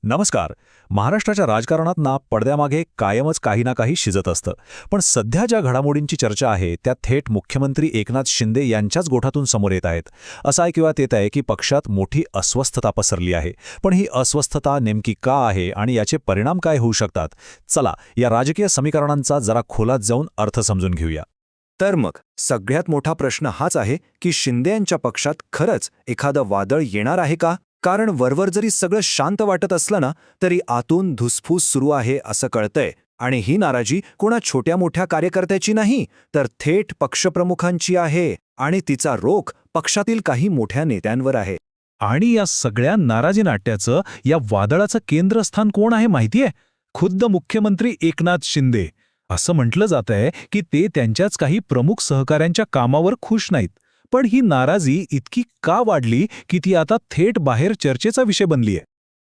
नमस्कार. महाराष्ट्राच्या राजकारणात पडद्यामागे कायमच काही ना काही शिजत असतं. पण सध्या ज्या घडामोडींची चर्चा आहे त्या थेट मुख्यमंत्री एकनाथ शिंदे यांच्याच गोठातून समोर येत आहेत. असं ऐकिवात येत आहे की पक्षात मोठी अस्वस्थता पसरली आहे. पण ही अस्वस्थता नेमकी का आहे आणि याचे परिणाम काय होऊ शकतात? चला या राजकीय समीकरणांचा जरा खोलात जाऊन अर्थ समजून घेऊया. तर मग सगळ्यात मोठा प्रश्न हाच आहे की शिंदे यांच्या पक्षात खरंच एखादं वादळ येणार आहे का? कारण वरवर जरी सगळं शांत वाटत असलं ना तरी आतून धुसफूस सुरू आहे असं कळतंय. आणि ही नाराजी कोणा छोट्या मोठ्या कार्यकर्त्याची नाही तर थेट पक्षप्रमुखांची आहे. आणि तिचा रोख पक्षातील काही मोठ्या नेत्यांवर आहे. आणि या सगळ्या नाराजी नाट्याचं, या वादळाचं केंद्रस्थान कोण आहे माहितीये? खुद्द मुख्यमंत्री एकनाथ शिंदे. असं म्हटलं जातंय की ते त्यांच्याच काही प्रमुख सहकाऱ्यांच्या कामावर खुश नाहीत. पण ही नाराजी इतकी का वाढली की ती आता थेट बाहेर चर्चेचा विषय बनलीय?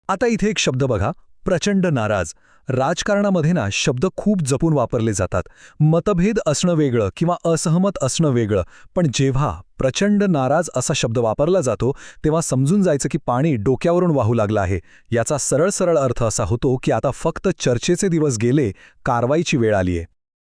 आता इथे एक शब्द बघा, प्रचंड नाराज. राजकारणामध्ये शब्द खूप जपून वापरले जातात. मतभेद असणं वेगळं किंवा असहमत असणं वेगळं. पण जेव्हा प्रचंड नाराज असा शब्द वापरला जातो तेव्हा समजून जायचं की पाणी डोक्यावरून वाहू लागलं आहे. याचा सरळ अर्थ असा होतो की आता फक्त चर्चेचे दिवस गेले, कारवाईची वेळ आलीये.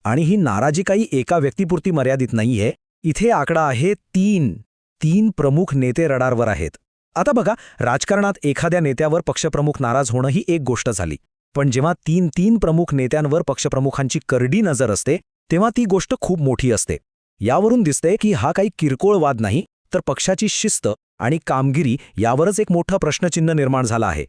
आणि ही नाराजी काही एका व्यक्तीपुरती मर्यादित नाहीये. इथे आकडा आहे तीन प्रमुख नेते रडारवर आहेत. आता बघा, राजकारणात एखाद्या नेत्यावर पक्षप्रमुख नाराज होणं ही एक गोष्ट झाली. पण जेव्हा तीन प्रमुख नेत्यांवर पक्षप्रमुखांची करडी नजर असते तेव्हा ती गोष्ट खूप मोठी असते. यावरून दिसते की हा काही किरकोळ वाद नाही, तर पक्षाची शिस्त आणि कामगिरी यावरच एक मोठा प्रश्नचिन्ह निर्माण झाला आहे.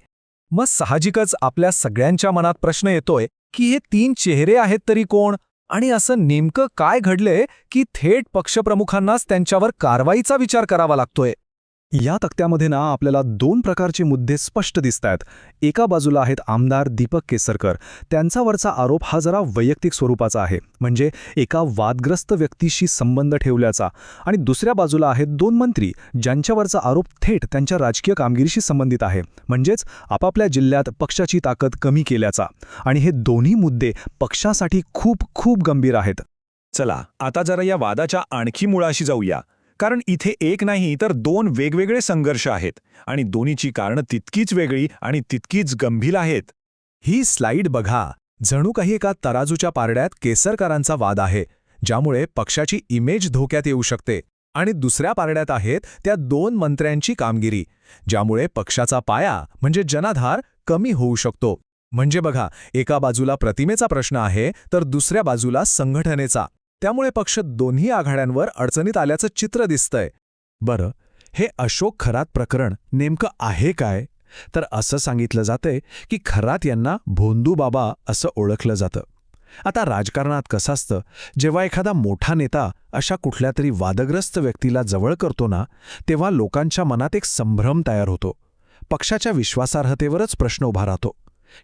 मग साहजिकच आपल्या सगळ्यांच्या मनात प्रश्न येतोय की हे 3 चेहरे आहेत तरी कोण? आणि असं नेमकं काय घडलंय की थेट पक्षप्रमुखांनाच त्यांच्यावर कारवाईचा विचार करावा लागतोय? या तक्त्यामध्ये आपल्याला 2 प्रकारचे मुद्दे स्पष्ट दिसतायत. एका बाजूला आहेत आमदार दीपक केसरकर. त्यांच्यावरचा आरोप हा जरा वैयक्तिक स्वरूपाचा आहे, म्हणजे एका वादग्रस्त व्यक्तीशी संबंध ठेवल्याचा. आणि दुसऱ्या बाजूला आहेत 2 मंत्री ज्यांच्यावरचा आरोप थेट त्यांच्या राजकीय कामगिरीशी संबंधित आहे, म्हणजेच आपापल्या जिल्ह्यात पक्षाची ताकद कमी केल्याचा. आणि हे दोन्ही मुद्दे पक्षासाठी खूप गंभीर आहेत. चला आता जरा या वादाच्या आणखी मुळाशी जाऊया. कारण इथे एक नाही तर 2 वेगवेगळे संघर्ष आहेत आणि दोन्हीची कारणं तितकीच वेगळी आणि तितकीच गंभीर आहेत. ही स्लाईड बघा, जणू काही एका तराजूच्या पारड्यात केसरकरांचा वाद आहे, ज्यामुळे पक्षाची इमेज धोक्यात येऊ शकते. आणि दुसऱ्या पारड्यात आहेत त्या 2 मंत्र्यांची कामगिरी, ज्यामुळे पक्षाचा पाया म्हणजे जनाधार कमी होऊ शकतो. म्हणजे बघा, एका बाजूला प्रतिमेचा प्रश्न आहे तर दुसऱ्या बाजूला संघटनेचा. त्यामुळे पक्ष दोन्ही आघाड्यांवर अडचणीत आल्याचं चित्र दिसतंय. बरं, हे अशोक खरात प्रकरण नेमकं आहे काय? तर असं सांगितलं जातंय की खरात यांना भोंदू बाबा असं ओळखलं जातं. आता राजकारणात कसं असतं, जेव्हा एखादा मोठा नेता अशा कुठल्या तरी वादग्रस्त व्यक्तीला जवळ करतो ना, तेव्हा लोकांच्या मनात एक संभ्रम तयार होतो. पक्षाच्या विश्वासार्हतेवरच प्रश्न उभा राहतो.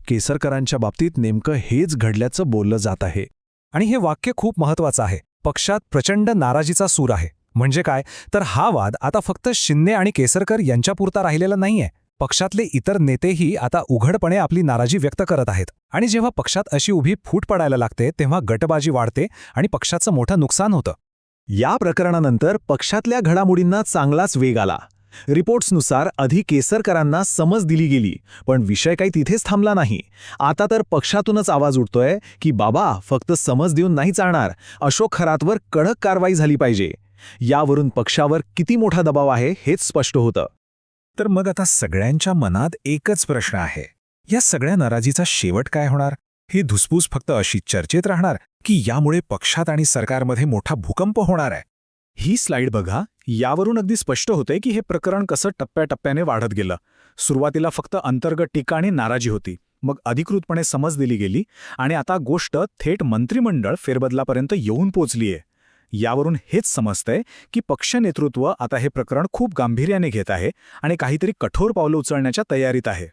केसरकरांच्या बाबतीत नेमकं हेच घडल्याचं बोललं जात आहे. आणि हे वाक्य खूप महत्वाचं आहे. पक्षात प्रचंड नाराजीचा सूर आहे. म्हणजे काय, तर हा वाद आता फक्त शिंदे आणि केसरकर यांच्यापुरता राहिलेला नाहीये. पक्षातले इतर नेतेही आता उघडपणे आपली नाराजी व्यक्त करत आहेत. आणि जेव्हा पक्षात अशी उभी फूट पडायला लागते तेव्हा गटबाजी वाढते आणि पक्षाचं मोठं नुकसान होतं. या प्रकरणानंतर पक्षातल्या घडामोडींना चांगलाच वेग आला. रिपोर्ट्सनुसार आधी केसरकरांना समज दिली गेली, पण विषय काही तिथेच थांबला नाही. आता तर पक्षातूनच आवाज उठतोय की बाबा, फक्त समज देऊन नाही चालणार, अशोक खरातवर कडक कारवाई झाली पाहिजे. यावरून पक्षावर किती मोठा दबाव आहे हेच स्पष्ट होतं. तर मग आता सगळ्यांच्या मनात एकच प्रश्न आहे, या सगळ्या नाराजीचा शेवट काय होणार? ही धुसफूस फक्त अशी चर्चेत राहणार की यामुळे पक्षात आणि सरकारमध्ये मोठा भूकंप होणार आहे? ही स्लाईड बघा, यावरून अगदी स्पष्ट होतंय की हे प्रकरण कसं टप्प्याटप्प्याने वाढत गेलं. सुरुवातीला फक्त अंतर्गत टीका आणि नाराजी होती, मग अधिकृतपणे समज दिली गेली आणि आता गोष्ट थेट मंत्रिमंडळ फेरबदलापर्यंत येऊन पोचलीये. यावरून हेच समजतंय की पक्ष नेतृत्व आता हे प्रकरण खूप गांभीर्याने घेत आहे आणि काहीतरी कठोर पावलं उचलण्याच्या तयारीत आहे.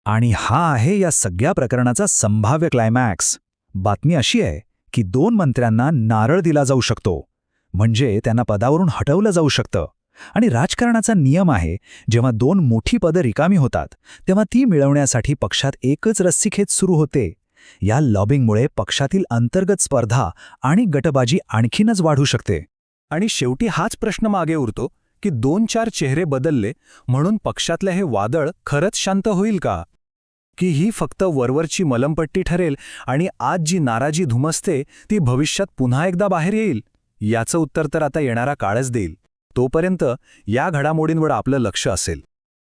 आणि हा आहे या सगळ्या प्रकरणाचा संभाव्य क्लायमॅक्स. बातमी अशी आहे की 2 मंत्र्यांना नारळ दिला जाऊ शकतो, म्हणजे त्यांना पदावरून हटवलं जाऊ शकतं. आणि राजकारणाचा नियम आहे, जेव्हा 2 मोठी पदं रिकामी होतात तेव्हा ती मिळवण्यासाठी पक्षात एकच रस्सीखेच सुरू होते. या लॉबिंगमुळे पक्षातील अंतर्गत स्पर्धा आणि गटबाजी आणखीनच वाढू शकते. आणि शेवटी हाच प्रश्न मागे उरतो की 2-4 चेहरे बदलले म्हणून पक्षातले हे वादळ खरंच शांत होईल का? की ही फक्त वरवरची मलमपट्टी ठरेल आणि आज जी नाराजी धुमसते ती भविष्यात पुन्हा एकदा बाहेर येईल? याचं उत्तर तर आता येणारा काळच देईल. तोपर्यंत या घडामोडींवर आपलं लक्ष असेल.